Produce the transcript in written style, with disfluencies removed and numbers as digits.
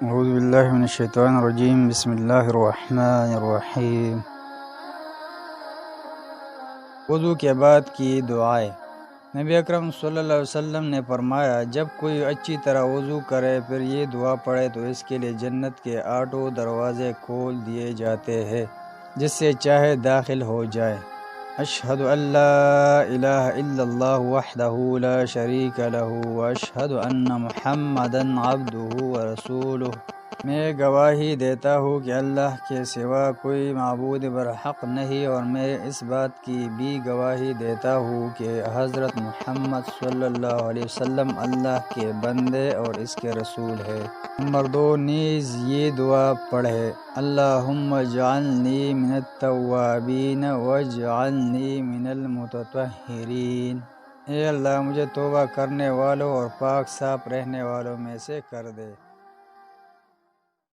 اعوذ باللہ من الشیطان الرجیم، بسم اللہ الرحمن الرحیم۔ وضو کے بعد کی دعائیں۔ نبی اکرم صلی اللہ علیہ وسلم نے فرمایا، جب کوئی اچھی طرح وضو کرے پھر یہ دعا پڑھے تو اس کے لیے جنت کے 8 دروازے کھول دیے جاتے ہیں، جس سے چاہے داخل ہو جائے۔ اشہد ان لا الہ الا اللہ وحدہ لا شریک لہ واشہد ان محمدا عبدہ ورسولہ۔ میں گواہی دیتا ہوں کہ اللہ کے سوا کوئی معبود برحق نہیں، اور میں اس بات کی بھی گواہی دیتا ہوں کہ حضرت محمد صلی اللہ علیہ وسلم اللہ کے بندے اور اس کے رسول ہے۔ نمبر 2، نیز یہ دعا پڑھے، اللہم اجعلنی من التوابین واجعلنی من المتطہرین۔ اے اللہ، مجھے توبہ کرنے والوں اور پاک صاف رہنے والوں میں سے کر دے۔